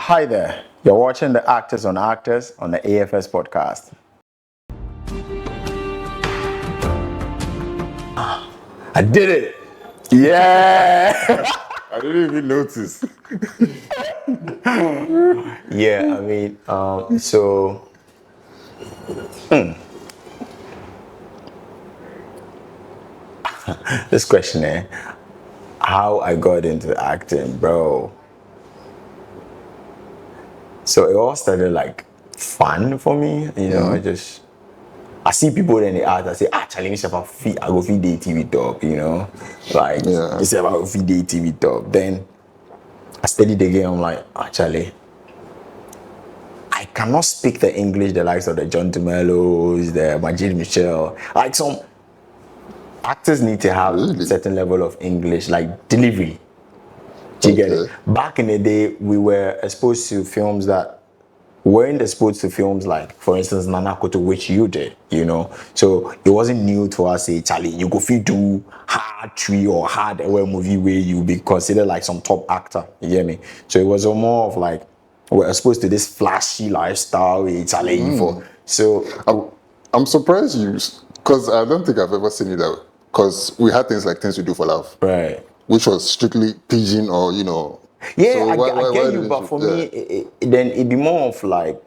Hi there. You're watching the Actors on Actors on the AFS podcast. I did it. Yeah. I didn't even notice. Yeah, I mean, this question, how I got into acting, bro. So it all started like fun for me, I see people in the art, I say, challenge yourself, I go feed the TV top, like, Yeah. you say about feed the TV top. Then I studied the game, I'm like, actually, I cannot speak the English, the likes of the John DeMellos, the Majid Michel. Like some actors need to have a certain level of English, like delivery. Do you get it? Back in the day, we were exposed to films that weren't exposed to films like, for instance, Nana Koto, which you did, So it wasn't new to us, say, Charlie, you go fit do hard tree or hard movie where you be considered like some top actor. You get me? So it was more of like, we're exposed to this flashy lifestyle, Charlie, for. So I'm surprised you, because I don't think I've ever seen it out. Because we had things like Things We Do for Love. Right. Which was strictly pigeon or, Yeah, So I get you, but for me, then it'd be more of like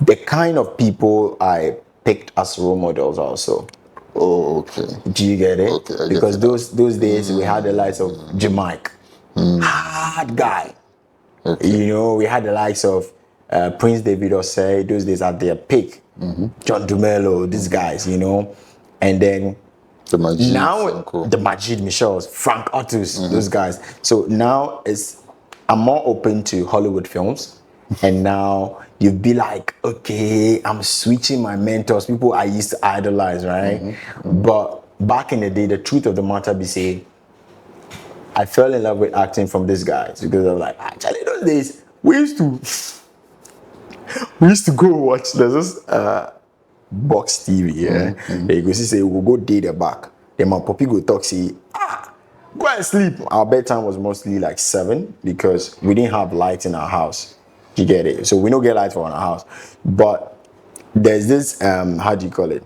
the kind of people I picked as role models also. Oh, okay. Do you get it? Okay, I because get those days we had the likes of Jamaica, hard guy. Okay. We had the likes of Prince David Osei, those days at their peak. John Dumelo, these guys, and then The Majid, now the Majid Michels, Frank Otus, those guys. So now I'm more open to Hollywood films, and now you'd be like, okay, I'm switching my mentors, people I used to idolize, right? But back in the day, the truth of the matter be say, I fell in love with acting from these guys because I was like, actually, those days we used to go watch. There's this box TV, yeah. You go see say we'll go day the back. Then my puppy go talk say, go and sleep. Our bedtime was mostly like 7 because we didn't have light in our house. You get it? So we don't get light from our house. But there's this how do you call it?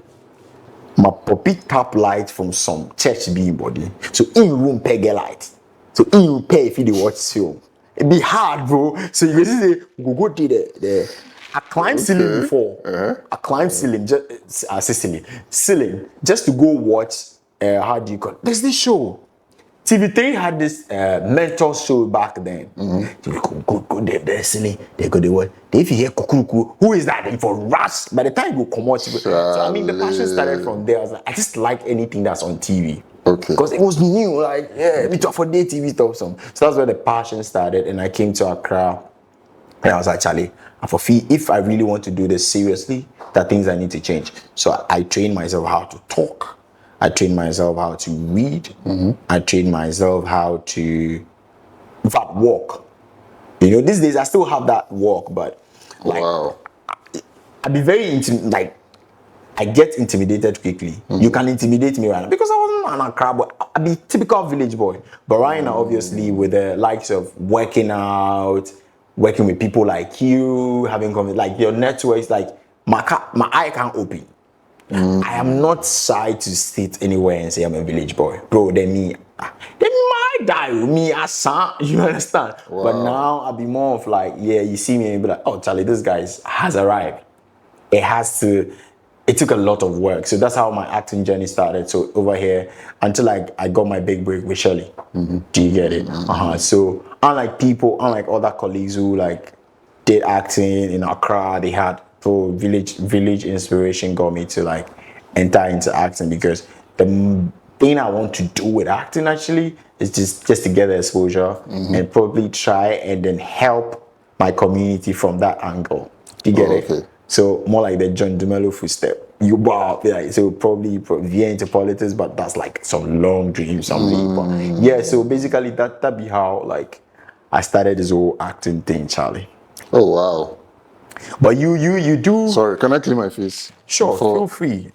My puppy tap light from some church being body. So in room pay get light. So in you pay if you watch film. It be hard, bro. So you can see we go to the I climbed ceiling before. I climbed ceiling ceiling just to go watch how do you call it? There's this show. TV3 had this mentor show back then. You go there, silly. They go, they what? If you hear kukuruku, who is that? Then for rush. By the time you come out, so I mean, the passion started from there. I was like, I just like anything that's on TV. Okay. Because it was new, like, we talk for day TV stuff. So that's where the passion started. And I came to Accra. And I was like, Charlie, if I really want to do this seriously, there are things I need to change. So I trained myself how to talk. I trained myself how to read. I trained myself how to, in fact, walk. These days I still have that walk, but like, I'd be very like, I get intimidated quickly. You can intimidate me right now because I wasn't an Accra boy. I'd be typical village boy. But right now, obviously, with the likes of working out, working with people like you, having conversations, like your networks, like my eye can't open. I am not shy to sit anywhere and say I'm a village boy. Bro, they might die with me as son. You understand? Wow. But now I'll be more of like, you see me and be like, oh, Charlie, this guy has arrived. It took a lot of work. So that's how my acting journey started. So over here, until I got my big break with Shirley. Do you get it? So unlike other colleagues who like did acting in Accra, they had village inspiration got me to like enter into acting because the thing I want to do with acting actually is just to get the exposure and probably try and then help my community from that angle. Do you get it? So more like the John DeMello footstep. So probably veer into politics, but that's like some long dream, something. But so basically that be how like I started this whole acting thing, Charlie. Oh wow. But you do. Sorry, can I clean my face? Sure, feel free.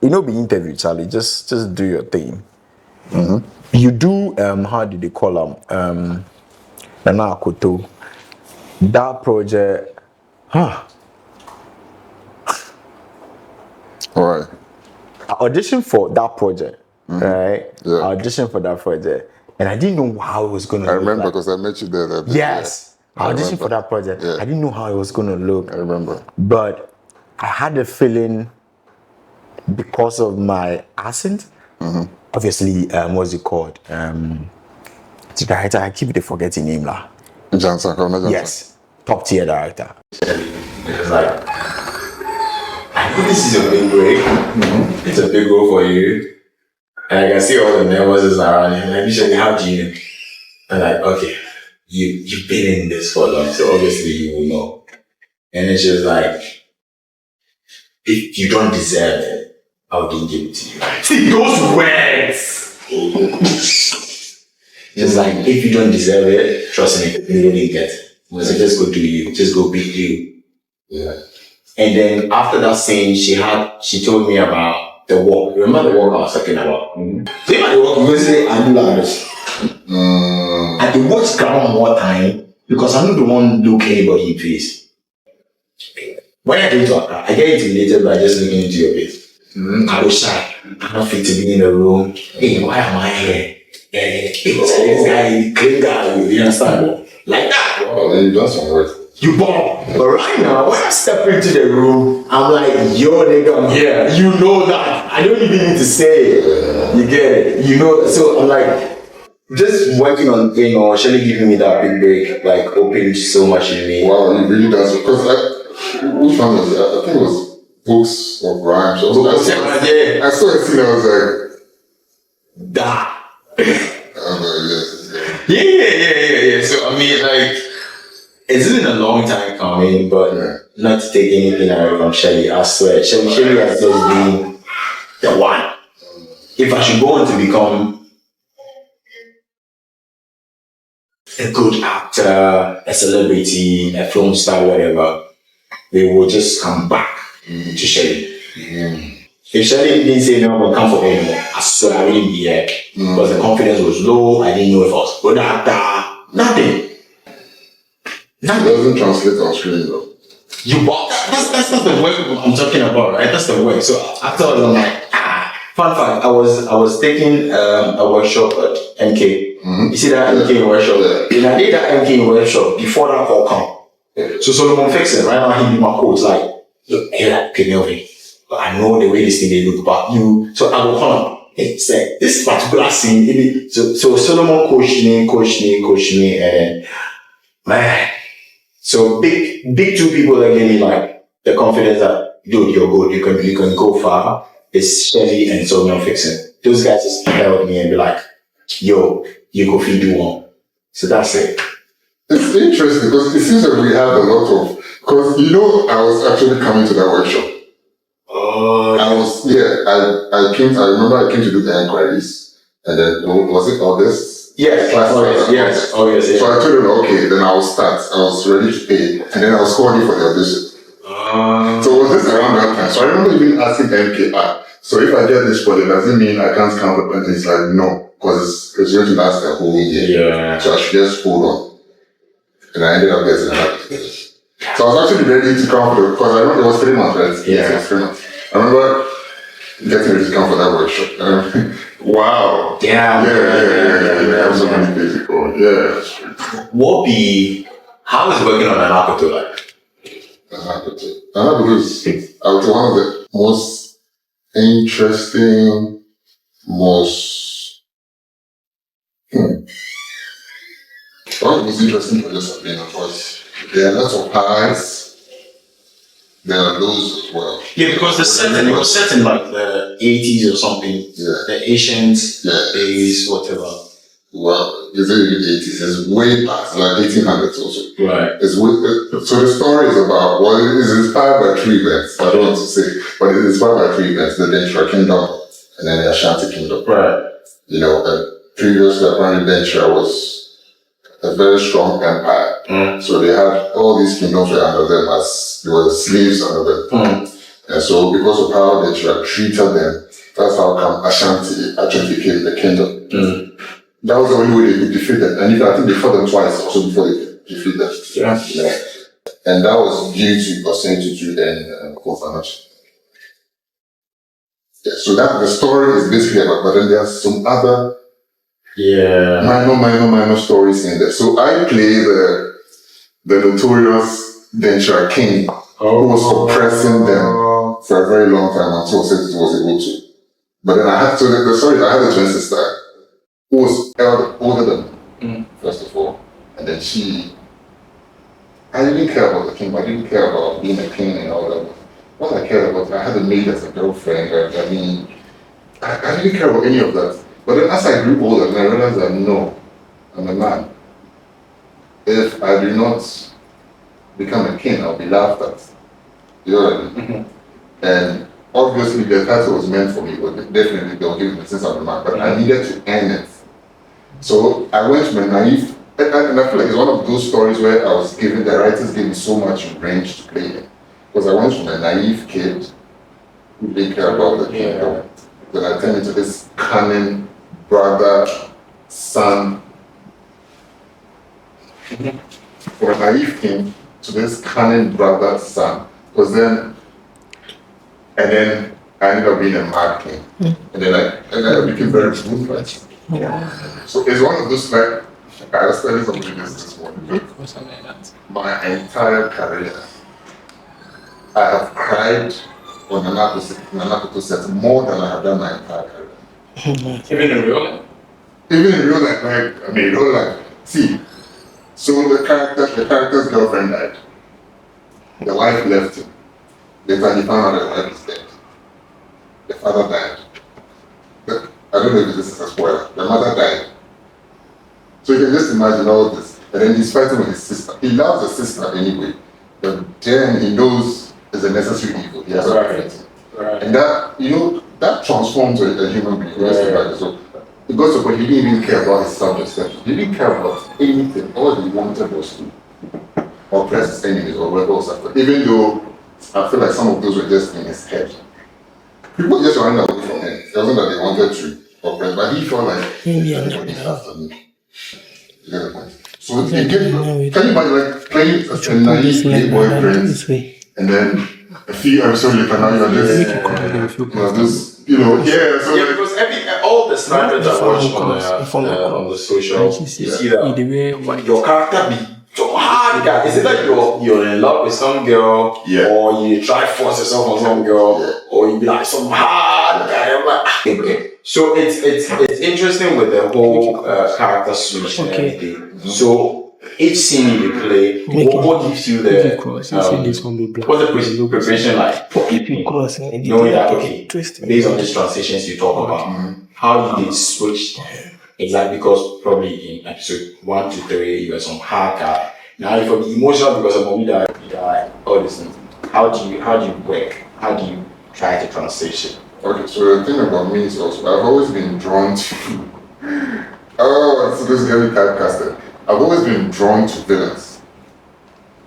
Be interviewed, Charlie. Just do your thing. You do how do they call them? Nana Akoto. That project, All right. I auditioned for that project, right? Yeah. I auditioned for that project, and I didn't know how it was going to I look remember like. because I met you there that day. Yes. Yeah. I auditioned for remember. that project. Yeah. I didn't know how it was going to look. I remember. But I had a feeling because of my accent. Obviously, what's it called? The director, I keep forgetting name lah. Johnson. Yes, top tier director. It's like, I know this is a big break. It's a big role for you. And I can see all the nervousness around you. Like, Bishop, how do you know? I'm like, okay, you've been in this for long, so obviously you will know. And then she was like, if you don't deserve it, I wouldn't give it to you. See, those words! Just like, if you don't deserve it, trust me, you wouldn't get it. So just go do you, just go be you. Yeah. And then after that scene, she told me about the walk. Remember the walk I was talking about? So you know the walk, you will say, I do like this. And the watch ground one more time because I'm not the one look anybody in face. When I get into Accra, I get intimidated by just looking into your face. I was shy. I'm not fit to be in the room. Hey, why am I here? This guy, clean guy, you understand? Like that. Oh, then you done some work. You bomb. But right now, when I step into the room, I'm like, yo, nigga, I'm here. You know that. I don't even need to say it. You get it. You know, so I'm like, just working on, Shelly giving me that big break, like, opened so much in me. Wow, you really done so. Because which one was it? I think it was Books of Rhymes. Yeah. I saw a scene, I was like, that. yes. Yeah. So, I mean, like, it's been a long time coming, but not to take anything away from Shelly, I swear. Shelly has just been the one. If I should go on to become a good actor, a celebrity, a film star, whatever, they will just come back to Shelly. If Shelly didn't say no, I'm going to come for anymore, I swear I wouldn't be here. Because the confidence was low, I didn't know if I was a good actor, nothing. It doesn't translate on screen though. You bought that's not the work I'm talking about, right? That's the work. So after I'm like, fun fact, I was taking a workshop at MK. You see that MK workshop? And I did that MK workshop before that call come. So Solomon fixing right now he be my coach like, look, hey, like Sakyi Melvin. I know the way this thing they look about you. So I will call him. Hey, say this particular scene. So Solomon coached me, and man. So big two people that gave me like the confidence that dude, you're good, you can go far. It's Shelly and Solomon Fixing. Those guys just held me and be like, yo, you go feed do one. So that's it. It's interesting because it seems that we have a lot of because I was actually coming to that workshop. Oh, I remember I came to do the inquiries and then was it August? Yes. Yes. So I told him, okay, then I will start. I was ready to pay, and then I was calling for the audition. So it was just around that time. So I remember even asking MKR, so if I get this project, does it mean I can't come up? And he's like, no, because it's going to last a whole year. Yeah. So I should just hold on. And I ended up getting that. So I was actually ready to come for because I remember it was 3 months, right? Yeah. It was 3 months. I remember getting ready to come for that workshop. Wow. Yeah. I was so many days ago. Yeah. How is working on an Akoto like? Anakoto is one of the most interesting, most interesting projects I've been on because there are lots of highs. There are lows as well. Yeah, because it was set in like the 80s or something. Yeah. The ancient days, whatever. Well, is it in the 80s? It's way past, like 1800s also. Right. So the story is about, it is inspired by 3 events. I don't want to say, but it's inspired by 3 events. The Denshira Kingdom and then the Ashanti Kingdom. Right. And previously, apparently Denshira was a very strong empire. So they had all these kingdoms were under them as they were slaves under them. And so because of how they treated them, that's how come Ashanti actually became the kingdom. That was the only way they could defeat them. And I think they fought them twice also before they defeat them. Yeah. And that was due to Hussein Tutu and Kofanach. Yeah, so that the story is basically about, but then there's some other minor stories in there. So I play the notorious Denchar King who was oppressing them for a very long time until Tutu was able to. But then I had a twin sister who was older than me, first of all. And then I didn't care about the king, I didn't care about being a king and all that. What I cared about, I had a maid as a girlfriend, I didn't care about any of that. But then as I grew older, I realized that no, I'm a man. If I do not become a king, I'll be laughed at. You know what I mean? And obviously the title was meant for me, but definitely they'll give me since I'm a man, but I needed to earn it. So I went from a naive, and I feel like it's one of those stories where the writers gave me so much range to play in. Because I went from a naive kid who didn't care about the kingdom, then I turned into this cunning brother, son, from a naive king to this cunning brother, son. And then I ended up being a mad king. And then I became very ruthless. So it's one of those, like, I was telling somebody this morning. My entire career, I have cried on Nanakoto set more than I have done my entire career. Even in real life? Even in real life, real life. See, so the character's girlfriend died. The wife left him. Later he found out that the wife is dead. The father died. I don't know if this is a spoiler. The mother died. So you can just imagine all this. And then he's fighting with his sister. He loves the sister anyway. But then he knows it's a necessary evil. He has to fight it. And that, that transforms a human being. Right. So it goes to point, he didn't even care about his self-deception. He didn't care about anything. All he wanted was to oppress his enemies or whatever was happening. Even though I feel like some of those were just in his head. People just ran away from him. It wasn't that they wanted to oppress, but he felt like everybody after me. So can you imagine like playing a naive playboy prince, and then a few episodes later now you're just, because all the snippets I watch on the social, you see that your character be so hard, guy. Is it like you're in love with some girl, or you try to force yourself on some girl, or you be like some hard guy? I'm like, so it's interesting with the whole character switch and everything. So each scene you play, what gives you the what's the preparation like for keeping knowing that based on these transitions you talk about, how you did switch exactly, because probably in episode 1 to 3 you were some hard guy. Now you for the emotional because of mommy died, all these things. How do you work? How do you try to transition? Okay, so the thing about me is also I've always been drawn to so this is very typecasted. I've always been drawn to villains.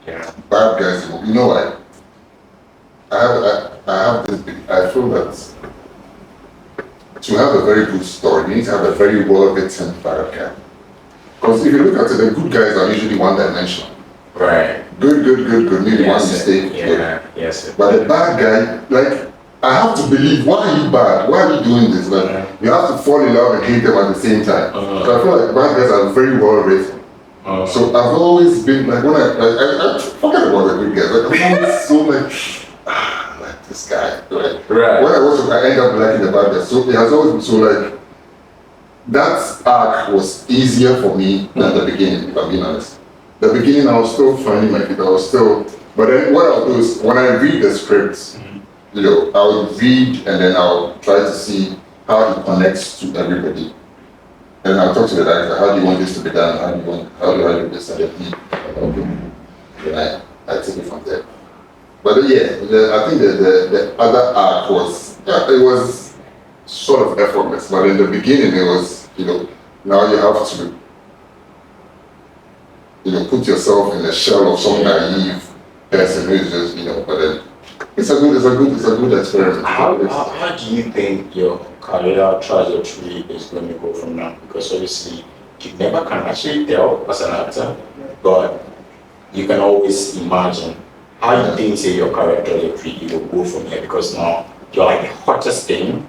Bad guys, why? I have this I feel that to have a very good story, you need to have a very well-written bad guy. Because if you look at it, the good guys are usually one-dimensional. Right. Good, maybe one mistake. But the bad guy, like, I have to believe, why are you bad? Why are you doing this? Like, you have to fall in love and hate them at the same time. So I feel like bad guys are very well-written. So I've always been, like, when I forget about the good guys. Like, I'm always so like this guy. Like, when I end up liking the bad guys. So it has always been so like, that arc was easier for me than the beginning, if I'm being honest. The beginning, I was still finding my feet. But then what I'll do is, when I read the scripts, I'll read and then I'll try to see how it connects to everybody. And I'll talk to the director, how do you want this to be done? How do I do this? And then I take it from there. But I think the other arc was, it was sort of effortless. But in the beginning, it was, now you have to, put yourself in the shell of some naive person who is just, but then It's a good experiment. How do you think your career trajectory is going to go from now? Because obviously you never can actually tell as an actor, but you can always imagine. How do you think say your career trajectory will go from here? Because now you're like the hottest thing,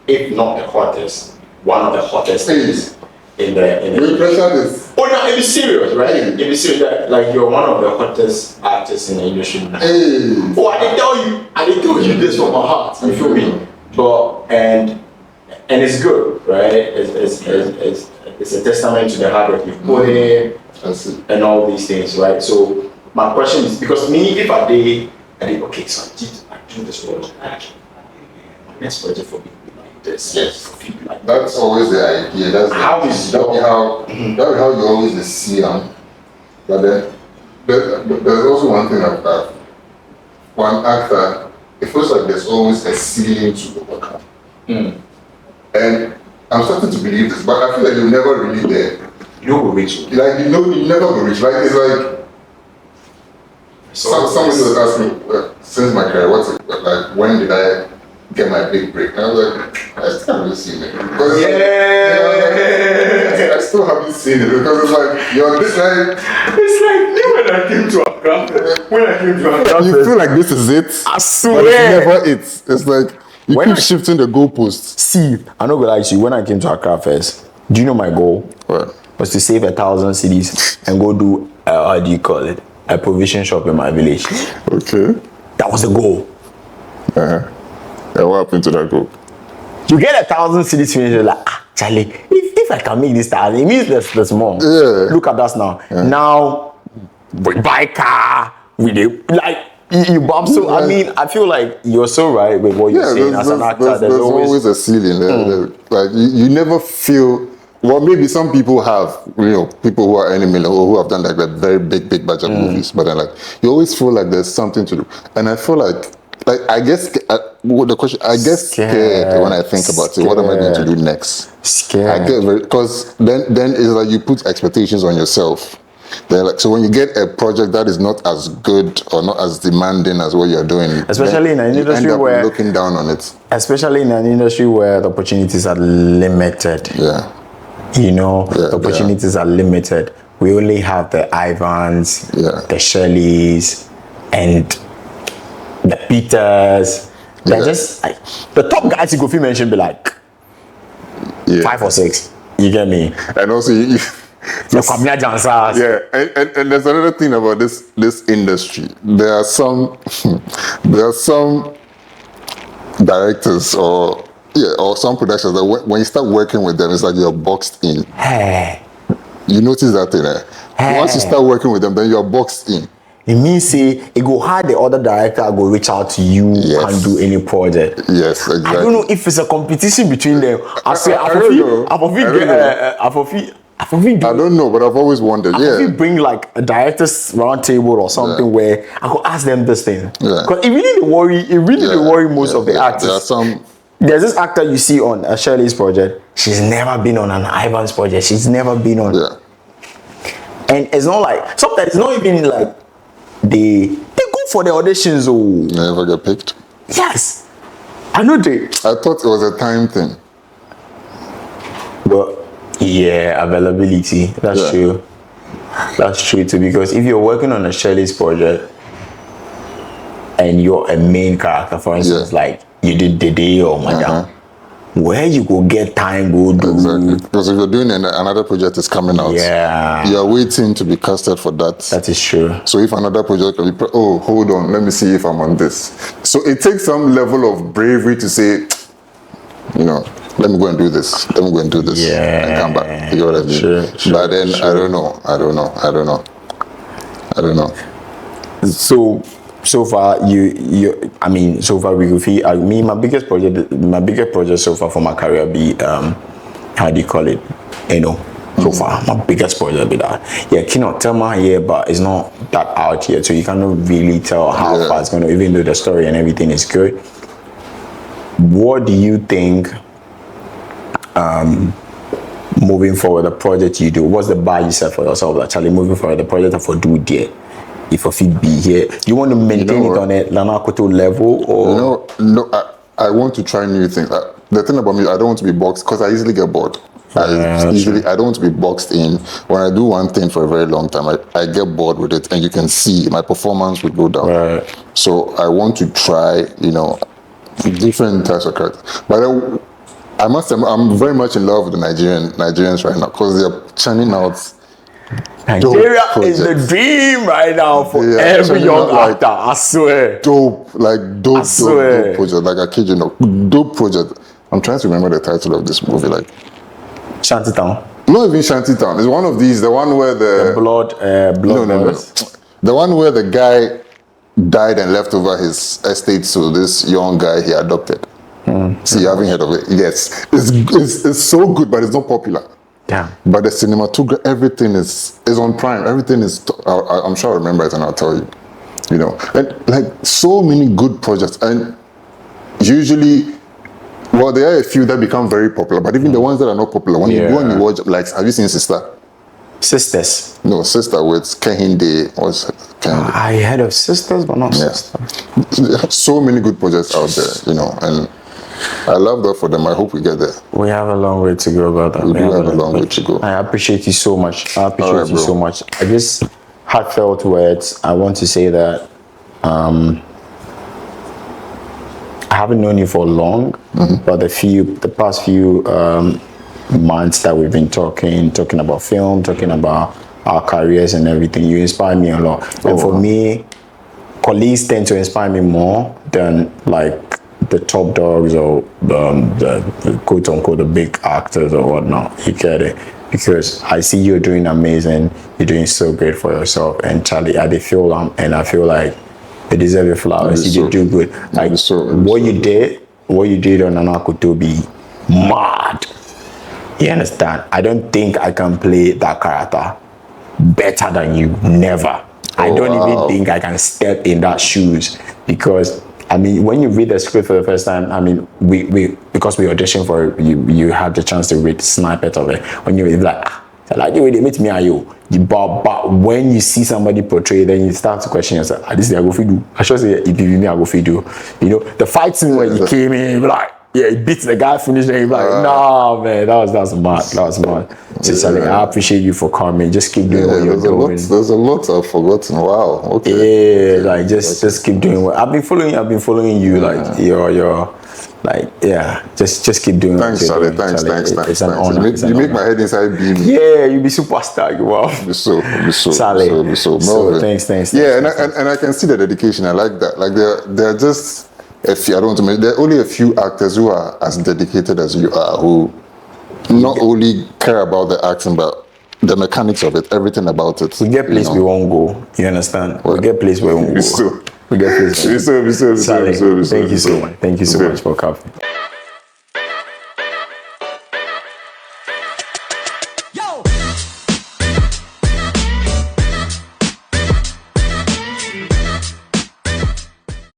if not the hottest, one of the hottest things in the this. Oh no, it be serious, right? It be serious. Like you're one of the hottest actors in the industry now. Oh, I didn't tell you this from my heart. You feel me? But and it's good, right? It's a testament to the hard work you've put in and all these things, right? So my question is, because me, if I did okay, so I do this project, next project for me like this. Yes. Like that's always the idea. That's how you always see them. But then there's also one thing about that. One actor, it feels like there's always a ceiling to the worker. And I'm starting to believe this, but I feel like you're never really there. You don't go reach. Like you never go reach. Like it's like somebody was asking me since my career, what's it like? When did I get my big break? And I was like, I still haven't seen it. Because I still haven't seen it because it's like you're this like. It's like me when I came to Accra. You feel like this is it. I swear. But it's never it. It's like you keep shifting the goalposts. See, I know, but actually, when I came to Accra first, do you know my goal? What? Was to save 1,000 cedis and go do how do you call it? A provision shop in my village. Okay. That was the goal. And what happened to that goal? You get 1,000 cedis finished, you're like, Charlie, if I can make this 1,000, it means there's more. Yeah. Look at us now. Yeah. Now, we buy car, we do, like, you bump. So, I mean, I feel like you're so right with what you're saying as an actor. There's always a ceiling. Like, you never feel. Well, maybe some people have, people who are earning million or who have done like that very big budget movies, but then like you always feel like there's something to do, and I feel like I guess the question, I get scared when I think about it. What am I going to do next? Scared. I get because then it's like you put expectations on yourself. They're like, so when you get a project that is not as good or not as demanding as what you're doing, especially in an industry where looking down on it, especially in an industry where the opportunities are limited. Yeah. The opportunities are limited. We only have the Ivans, the Shirleys, and the Peters. They're just like the top guys you go feel mentioned be like 5 or 6. You get me? And also and there's another thing about this industry. There are some directors or some productions that when you start working with them, it's like you're boxed in. Hey. You notice that thing, Once you start working with them, then you're boxed in. It means say it go hard the other director go reach out to you and do any project. Yes, exactly. I don't know if it's a competition between them. I don't know, but I've always wondered. I bring like a director's round table or something where I could ask them this thing. Because it really worry most of the actors. There's this actor you see on a Shirley's project. She's never been on an Ivan's project. She's never been on. And it's not like sometimes it's not even like they go for the auditions. Oh, never get picked. Yes, I know they. I thought it was a time thing. But availability. That's true. That's true too. Because if you're working on a Shirley's project and you're a main character, for instance, like you did Dede or Madam, where you go get time go do. Exactly. Because if you're doing another project is coming out, you're waiting to be casted for that. That is true. So if another project, hold on, let me see if I'm on this. So it takes some level of bravery to say, let me go and do this. Let me go and do this. And come back. You know what I mean? Sure, but then I don't know. So far, so far we could feel. My biggest project so far for my career be how do you call it? So far, my biggest project be that. Cannot tell my but it's not that out yet, so you cannot really tell how far it's going to. Even though the story and everything is good, what do you think? Moving forward, the project you do, what's the bar you set for yourself? Actually, moving forward, the project for do there. if a feed be here, you want to maintain it on a Nana Akoto level, or no, I want to try new things. The thing about me, I don't want to be boxed because I easily get bored. I don't want to be boxed in. When I do one thing for a very long time, I get bored with it, and you can see my performance will go down. Right. So I want to try, different types of characters. But I must say, I'm very much in love with the Nigerians right now because they're churning out. Nigeria is the dream right now for every young actor. I swear. Dope project. Like, I kid you not, dope project. I'm trying to remember the title of this movie. Like Shantytown. Not even Shantytown. It's one of these. The one where the blood. No. The one where the guy died and left over his estate to this young guy he adopted. See, you haven't heard of it? Yes, it's so good, but it's not popular. Yeah. But the cinematography, everything is on Prime. Everything is. I'm sure I remember it, and I'll tell you. And like so many good projects, and usually, well, there are a few that become very popular. But even the ones that are not popular, when you go and you watch, like, have you seen Sisters? No, Sister with Kehinde. I heard of Sisters, but not Sisters. So many good projects out there, and I love that for them. I hope we get there. We have a long way to go, brother. We do have a long way to go. I appreciate you so much. I just heartfelt words. I want to say that I haven't known you for long, but the past few months that we've been talking about film, talking about our careers and everything, you inspire me a lot. And for me, colleagues tend to inspire me more than like the top dogs or the quote unquote the big actors or whatnot. You get it? Because I see you're doing amazing. You're doing so great for yourself. And Charlie, I feel like you deserve your flowers. You do good. Like what you did on Nana Akoto be mad. You understand? I don't think I can play that character better than you. Never. I don't even think I can step in that shoes, because when you read the script for the first time, we because we auditioned for it, you had the chance to read snippet of it. When you read like you really meet me and you, but when you see somebody portray, then you start to question yourself. This is I go for do. I should say if you me I go for do. The fight scene when you came in, like he beats the guy, finished, and he's like, nah, man, that was mad. That was mad. So I appreciate you for coming. Just keep doing what you're doing. There's a lot I've forgotten. Wow. Okay. Yeah, like just keep doing what I've been following you. Like you're like, just keep doing. Thanks, Charlie. Thanks. It's an honor. You make my head inside beam. Yeah, you be superstar. You are. Be so. Charlie. So thanks. Yeah, and I can see the dedication. I like that. Like they're just a few. I don't want to mention. There are only a few actors who are as dedicated as you are, who not only care about the acting, but the mechanics of it, everything about it. We get place we won't go. You understand? We get place we won't go. We get place. Thank you so much. Thank you so much for coming.